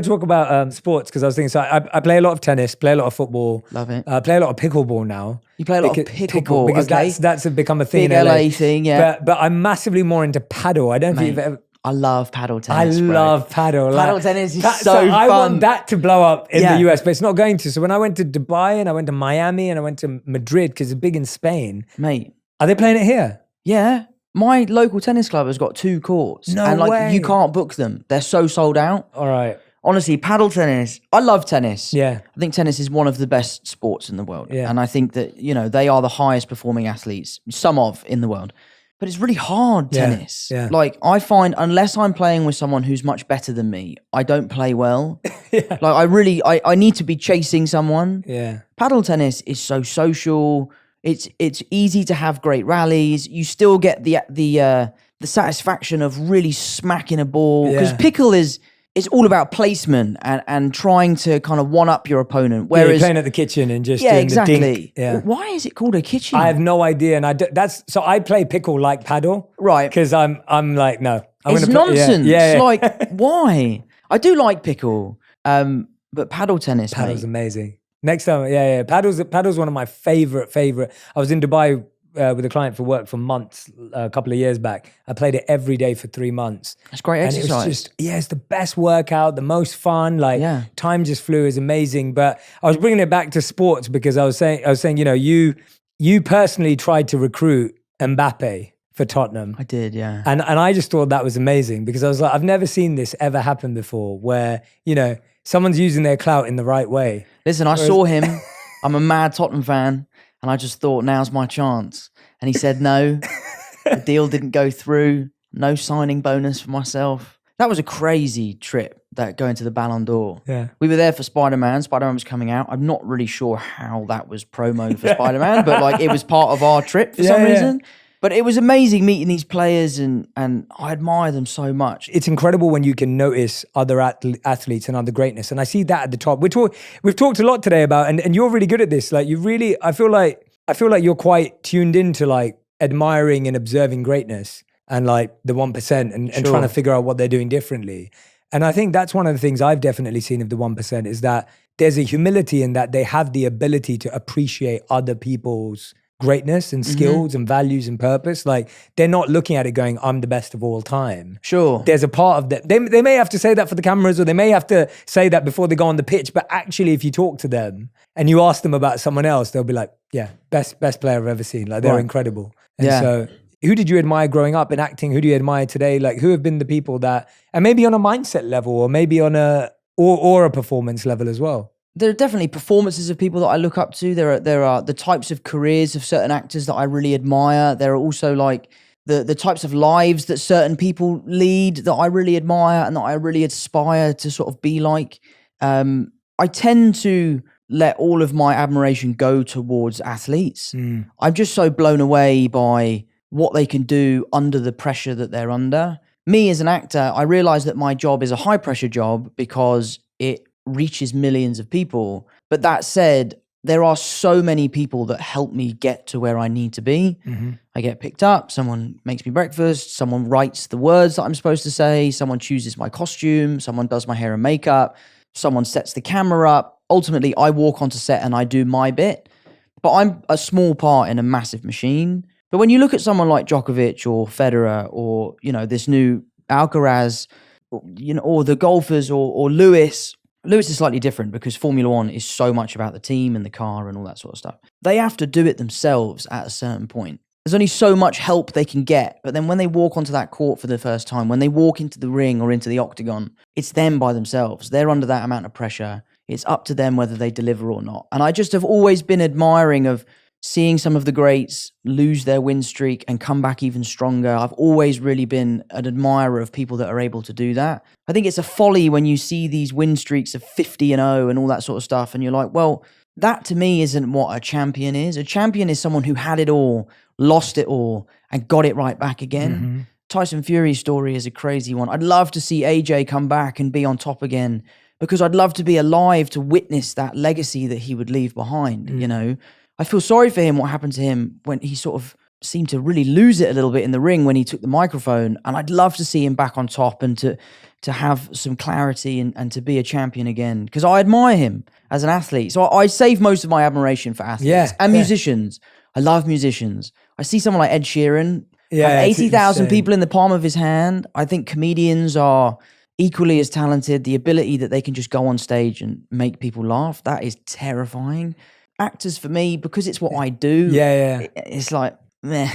talk about sports because I was thinking, so I play a lot of tennis, play a lot of football. Love it. I play a lot of pickleball now. You play a lot of pickleball, because okay. that's become a thing Big in LA. thing, yeah. But I'm massively more into paddle. I don't think Mate, you've ever... I love paddle tennis, bro. love paddle. Paddle tennis is so fun. I want that to blow up in Yeah. the US, but it's not going to. So when I went to Dubai and I went to Miami and I went to Madrid, because it's big in Spain. Mate. Are they playing it here? Yeah. My local tennis club has got 2 courts. No and way. You can't book them. They're so sold out. All right. Honestly, paddle tennis, I love tennis. Yeah. I think tennis is one of the best sports in the world. Yeah. And I think that, they are the highest performing athletes, in the world. But it's really hard, tennis. Yeah. Like, I find, unless I'm playing with someone who's much better than me, I don't play well. Yeah. Like, I need to be chasing someone. Yeah. Paddle tennis is so social. It's easy to have great rallies. You still get the satisfaction of really smacking a ball. Because pickle it's all about placement and trying to kind of one-up your opponent. Whereas you're playing at the kitchen and just doing exactly. the dink. Yeah. Why is it called a kitchen? I have no idea, and so I play pickle like paddle, right? Because I'm like, no, it's nonsense. Like, why? I do like pickle, but paddle tennis, paddle's amazing. Next time, paddle's one of my favorite. I was in Dubai with a client for work for months a couple of years back. I played it every day for 3 months. It's great exercise. And it was just, it's the best workout, the most fun. Like, time just flew, is amazing. But I was bringing it back to sports because I was saying, you personally tried to recruit Mbappe for Tottenham. I did, yeah. And I just thought that was amazing because I was like, I've never seen this ever happen before where, someone's using their clout in the right way. Listen, I saw him. I'm a mad Tottenham fan. And I just thought, now's my chance. And he said no. The deal didn't go through. No signing bonus for myself. That was a crazy trip, that going to the Ballon d'Or. Yeah. We were there for Spider-Man. Spider-Man was coming out. I'm not really sure how that was promo for Spider-Man, but like it was part of our trip for some reason. But it was amazing meeting these players and I admire them so much. It's incredible when you can notice other athletes and other greatness. And I see that at the top. We've talked a lot today about, and you're really good at this. Like I feel like you're quite tuned into like admiring and observing greatness and like the 1% and trying to figure out what they're doing differently. And I think that's one of the things I've definitely seen of the 1% is that there's a humility in that they have the ability to appreciate other people's greatness and skills and values and purpose. Like they're not looking at it going, I'm the best of all time. Sure. There's a part of that. They may have to say that for the cameras or they may have to say that before they go on the pitch. But actually, if you talk to them and you ask them about someone else, they'll be like, yeah, best player I've ever seen. Like they're incredible. And so who did you admire growing up in acting? Who do you admire today? Like who have been the people that, and maybe on a mindset level or maybe on or a performance level as well? There are definitely performances of people that I look up to. There are the types of careers of certain actors that I really admire. There are also like the types of lives that certain people lead that I really admire and that I really aspire to sort of be like. I tend to let all of my admiration go towards athletes. I'm just so blown away by what they can do under the pressure that they're under. Me as an actor, I realize that my job is a high pressure job because it reaches millions of people. But that said, there are so many people that help me get to where I need to be. I get picked up, someone makes me breakfast, someone writes the words that I'm supposed to say, someone chooses my costume, someone does my hair and makeup, someone sets the camera up. Ultimately, I walk onto set and I do my bit, but I'm a small part in a massive machine. But when you look at someone like Djokovic or Federer or, this new Alcaraz, or the golfers or Lewis is slightly different because Formula One is so much about the team and the car and all that sort of stuff. They have to do it themselves at a certain point. There's only so much help they can get. But then when they walk onto that court for the first time, when they walk into the ring or into the octagon, it's them by themselves. They're under that amount of pressure. It's up to them whether they deliver or not. And I just have always been admiring of seeing some of the greats lose their win streak and come back even stronger. I've always really been an admirer of people that are able to do that. I think it's a folly when you see these win streaks of 50-0 and all that sort of stuff. And you're like, well, that to me isn't what a champion is. A champion is someone who had it all, lost it all, and got it right back again. Tyson Fury's story is a crazy one. I'd love to see AJ come back and be on top again because I'd love to be alive to witness that legacy that he would leave behind, I feel sorry for him, what happened to him when he sort of seemed to really lose it a little bit in the ring when he took the microphone. And I'd love to see him back on top and to have some clarity and to be a champion again, because I admire him as an athlete. So I save most of my admiration for athletes and musicians. I love musicians. I see someone like Ed Sheeran have 80,000 people in the palm of his hand. I think comedians are equally as talented. The ability that they can just go on stage and make people laugh, that is terrifying. Actors, for me, because it's what I do, it's like, meh.